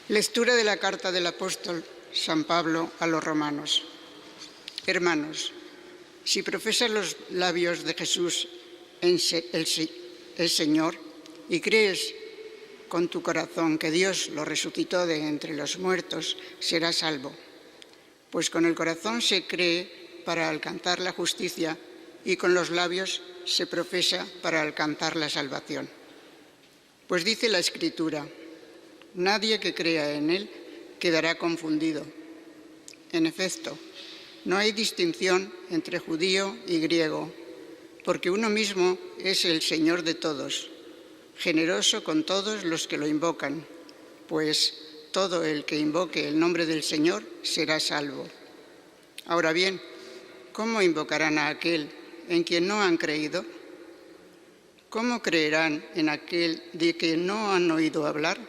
Lectura de la carta del apóstol San Pablo a los romanos. Hermanos, si profesas los labios de Jesús el Señor y crees con tu corazón que Dios lo resucitó de entre los muertos, serás salvo. Pues con el corazón se cree para alcanzar la justicia y con los labios se profesa para alcanzar la salvación. Pues dice la Escritura: nadie que crea en Él quedará confundido. En efecto, no hay distinción entre judío y griego, porque uno mismo es el Señor de todos, generoso con todos los que lo invocan, pues todo el que invoque el nombre del Señor será salvo. Ahora bien, ¿cómo invocarán a aquel en quien no han creído? ¿Cómo creerán en aquel de quien no han oído hablar?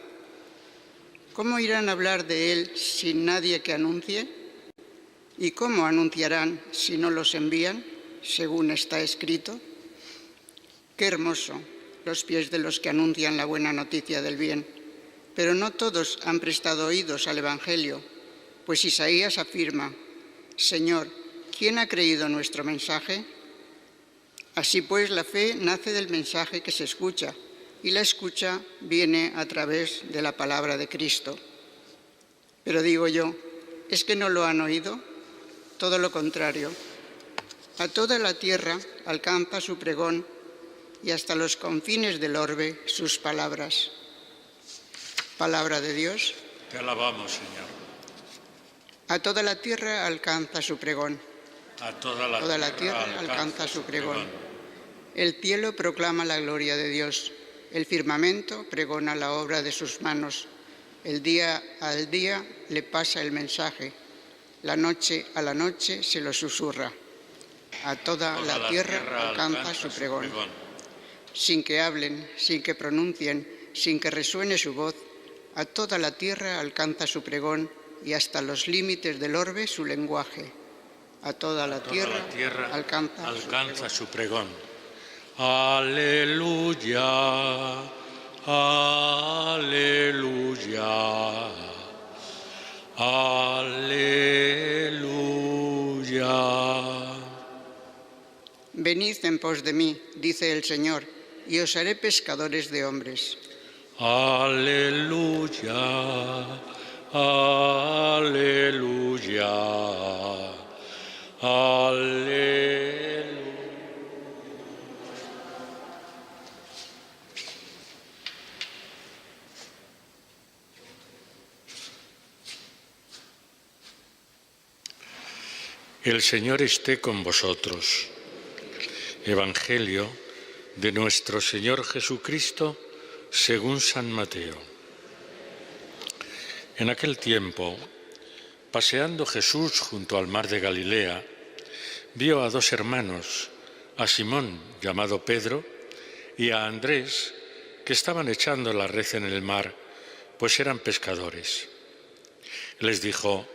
¿Cómo irán a hablar de él sin nadie que anuncie? ¿Y cómo anunciarán si no los envían, según está escrito? Qué hermoso los pies de los que anuncian la buena noticia del bien. Pero no todos han prestado oídos al Evangelio, pues Isaías afirma: Señor, ¿quién ha creído nuestro mensaje? Así pues, la fe nace del mensaje que se escucha, y la escucha viene a través de la palabra de Cristo. Pero digo yo, ¿es que no lo han oído? Todo lo contrario. A toda la tierra alcanza su pregón y hasta los confines del orbe sus palabras. Palabra de Dios. Te alabamos, Señor. A toda la tierra alcanza su pregón. A toda la tierra alcanza su pregón. El cielo proclama la gloria de Dios. El firmamento pregona la obra de sus manos. El día al día le pasa el mensaje. La noche a la noche se lo susurra. A toda la tierra alcanza su pregón. Sin que hablen, sin que pronuncien, sin que resuene su voz, a toda la tierra alcanza su pregón y hasta los límites del orbe su lenguaje. A toda la tierra alcanza su pregón. Aleluya, aleluya, aleluya. Venid en pos de mí, dice el Señor, y os haré pescadores de hombres. Aleluya, aleluya, aleluya. El Señor esté con vosotros. Evangelio de nuestro Señor Jesucristo según San Mateo. En aquel tiempo, paseando Jesús junto al mar de Galilea, vio a dos hermanos, a Simón, llamado Pedro, y a Andrés, que estaban echando la red en el mar, pues eran pescadores. Les dijo: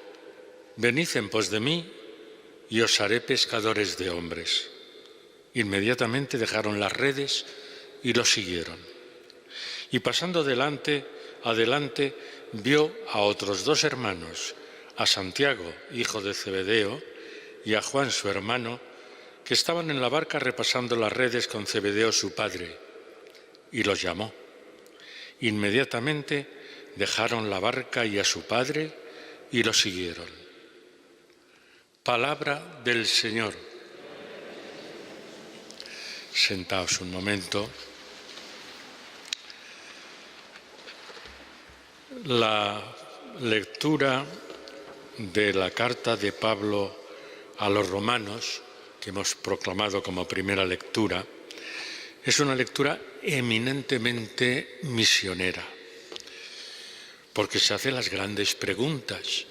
venid en pos de mí, y os haré pescadores de hombres. Inmediatamente dejaron las redes y lo siguieron. Y pasando adelante, vio a otros dos hermanos, a Santiago, hijo de Zebedeo, y a Juan, su hermano, que estaban en la barca repasando las redes con Zebedeo, su padre, y los llamó. Inmediatamente dejaron la barca y a su padre y lo siguieron. Palabra del Señor. Sentaos un momento. La lectura de la carta de Pablo a los romanos, que hemos proclamado como primera lectura, es una lectura eminentemente misionera, porque se hace las grandes preguntas.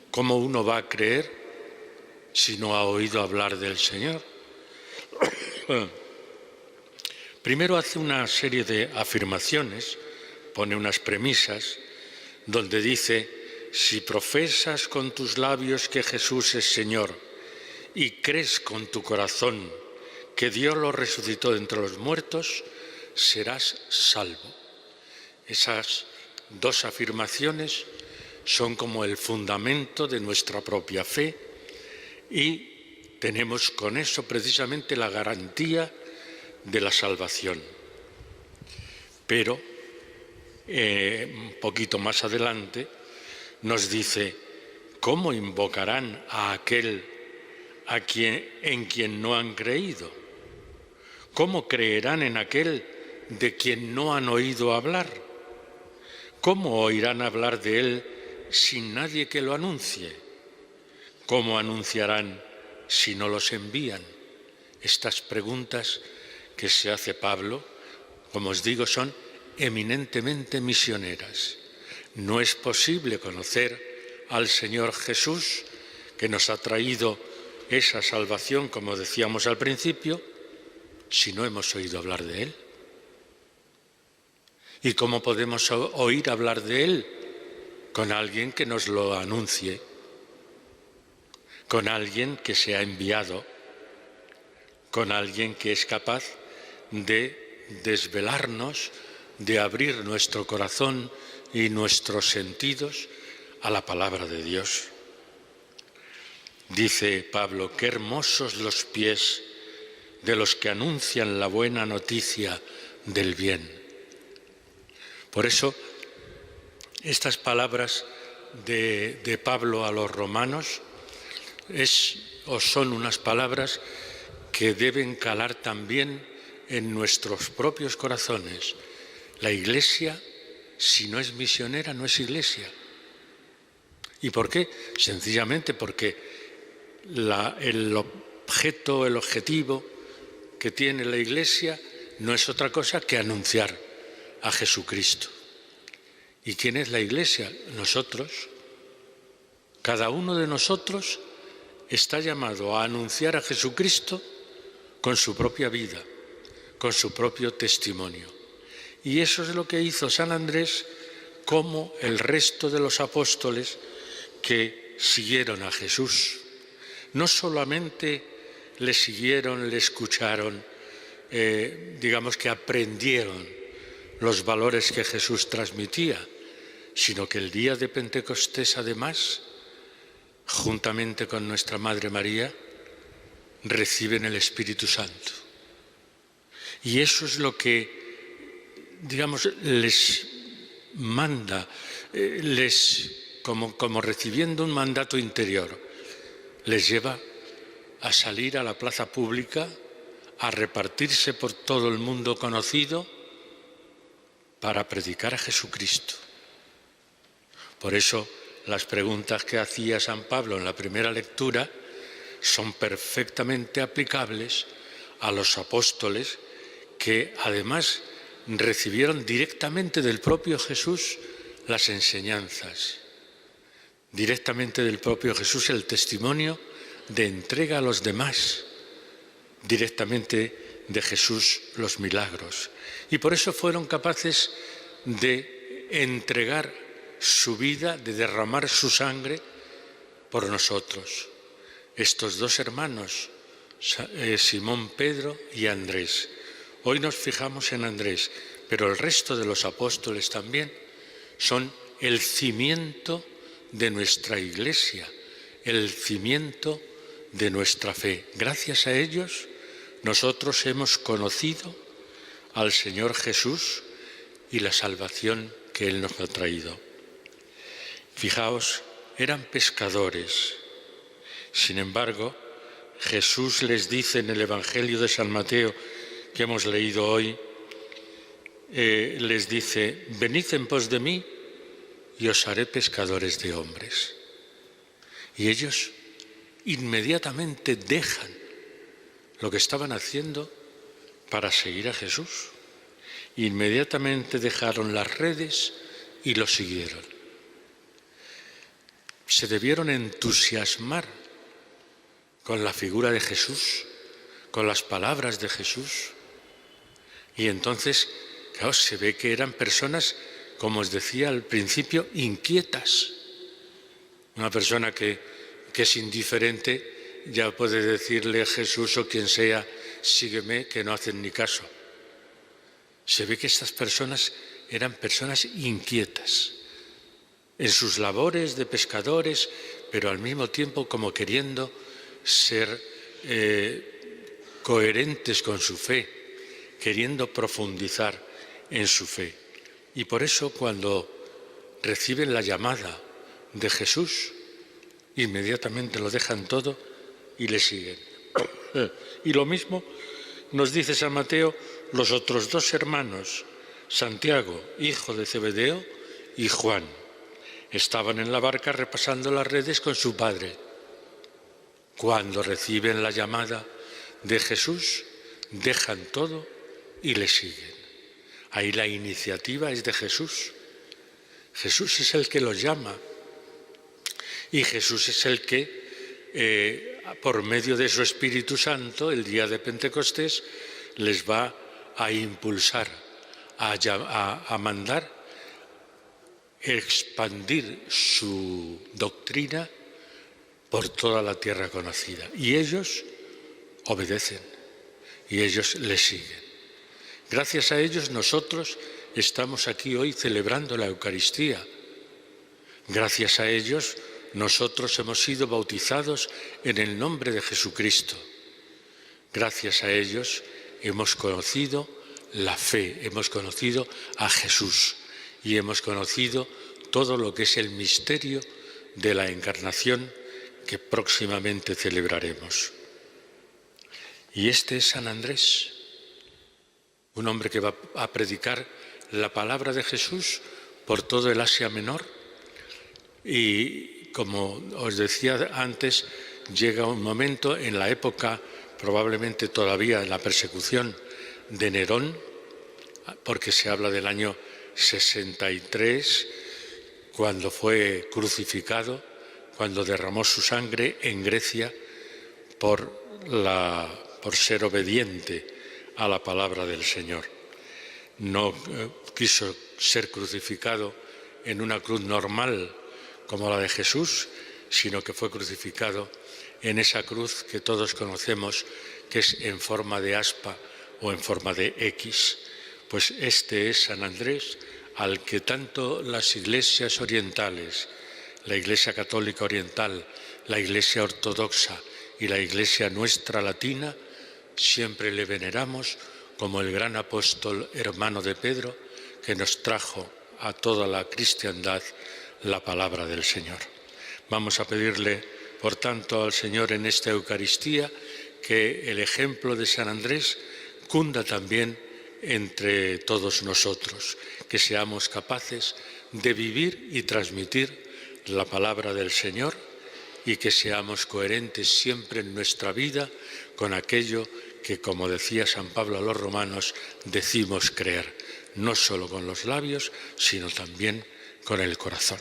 ¿Cómo uno va a creer si no ha oído hablar del Señor? Primero hace una serie de afirmaciones, pone unas premisas, donde dice: si profesas con tus labios que Jesús es Señor y crees con tu corazón que Dios lo resucitó de entre los muertos, serás salvo. Esas dos afirmaciones son como el fundamento de nuestra propia fe y tenemos con eso precisamente la garantía de la salvación. Pero un poquito más adelante nos dice: ¿cómo invocarán a aquel en quien no han creído? ¿Cómo creerán en aquel de quien no han oído hablar? ¿Cómo oirán hablar de él sin nadie que lo anuncie? ¿Cómo anunciarán si no los envían? Estas preguntas que se hace Pablo, como os digo, son eminentemente misioneras. No es posible conocer al Señor Jesús, que nos ha traído esa salvación, como decíamos al principio, si no hemos oído hablar de Él. ¿Y cómo podemos oír hablar de Él? Con alguien que nos lo anuncie, con alguien que se ha enviado, con alguien que es capaz de desvelarnos, de abrir nuestro corazón y nuestros sentidos a la palabra de Dios. Dice Pablo: qué hermosos los pies de los que anuncian la buena noticia del bien. Por eso, estas palabras de Pablo a los romanos son unas palabras que deben calar también en nuestros propios corazones. La Iglesia, si no es misionera, no es Iglesia. ¿Y por qué? Sencillamente porque el objetivo que tiene la Iglesia no es otra cosa que anunciar a Jesucristo. ¿Y quién es la Iglesia? Nosotros. Cada uno de nosotros está llamado a anunciar a Jesucristo con su propia vida, con su propio testimonio. Y eso es lo que hizo San Andrés, como el resto de los apóstoles que siguieron a Jesús. No solamente le siguieron, le escucharon, digamos que aprendieron los valores que Jesús transmitía, sino que el día de Pentecostés, además, juntamente con nuestra Madre María, reciben el Espíritu Santo. Y eso es lo que, digamos, les manda, como recibiendo un mandato interior, les lleva a salir a la plaza pública, a repartirse por todo el mundo conocido para predicar a Jesucristo. Por eso las preguntas que hacía San Pablo en la primera lectura son perfectamente aplicables a los apóstoles, que además recibieron directamente del propio Jesús las enseñanzas, directamente del propio Jesús el testimonio de entrega a los demás, directamente de Jesús los milagros. Y por eso fueron capaces de entregar su vida, de derramar su sangre por nosotros. Estos dos hermanos, Simón Pedro y Andrés. Hoy nos fijamos en Andrés, pero el resto de los apóstoles también son el cimiento de nuestra Iglesia, el cimiento de nuestra fe. Gracias a ellos, nosotros hemos conocido al Señor Jesús y la salvación que Él nos ha traído. Fijaos, eran pescadores. Sin embargo, Jesús les dice en el Evangelio de San Mateo, que hemos leído hoy, les dice: venid en pos de mí y os haré pescadores de hombres. Y ellos inmediatamente dejan lo que estaban haciendo para seguir a Jesús. Inmediatamente dejaron las redes y lo siguieron. Se debieron entusiasmar con la figura de Jesús, con las palabras de Jesús. Y entonces, claro, se ve que eran personas, como os decía al principio, inquietas. Una persona que es indiferente ya puede decirle a Jesús o quien sea: sígueme, que no hacen ni caso. Se ve que estas personas eran personas inquietas en sus labores de pescadores, pero al mismo tiempo como queriendo ser coherentes con su fe, queriendo profundizar en su fe. Y por eso cuando reciben la llamada de Jesús, inmediatamente lo dejan todo y le siguen. Y lo mismo nos dice San Mateo, los otros dos hermanos, Santiago, hijo de Zebedeo, y Juan, estaban en la barca repasando las redes con su padre. Cuando reciben la llamada de Jesús, dejan todo y le siguen. Ahí la iniciativa es de Jesús. Jesús es el que los llama y Jesús es el que, por medio de su Espíritu Santo, el día de Pentecostés, les va a impulsar, a mandar expandir su doctrina por toda la tierra conocida. Y ellos obedecen y ellos le siguen. Gracias a ellos nosotros estamos aquí hoy celebrando la Eucaristía. Gracias a ellos nosotros hemos sido bautizados en el nombre de Jesucristo. Gracias a ellos hemos conocido la fe, hemos conocido a Jesús y hemos conocido todo lo que es el misterio de la Encarnación que próximamente celebraremos. Y este es San Andrés, un hombre que va a predicar la palabra de Jesús por todo el Asia Menor. Y como os decía antes, llega un momento en la época, probablemente todavía en la persecución de Nerón, porque se habla del año 63, cuando fue crucificado, cuando derramó su sangre en Grecia por ser obediente a la palabra del Señor. No quiso ser crucificado en una cruz normal como la de Jesús, sino que fue crucificado en esa cruz que todos conocemos, que es en forma de aspa o en forma de X. Pues este es San Andrés, al que tanto las iglesias orientales, la Iglesia Católica Oriental, la Iglesia Ortodoxa y la Iglesia nuestra latina, siempre le veneramos como el gran apóstol hermano de Pedro, que nos trajo a toda la cristiandad la palabra del Señor. Vamos a pedirle, por tanto, al Señor en esta Eucaristía, que el ejemplo de San Andrés cunda también entre todos nosotros, que seamos capaces de vivir y transmitir la palabra del Señor y que seamos coherentes siempre en nuestra vida con aquello que, como decía San Pablo a los romanos, decimos creer, no solo con los labios, sino también con el corazón.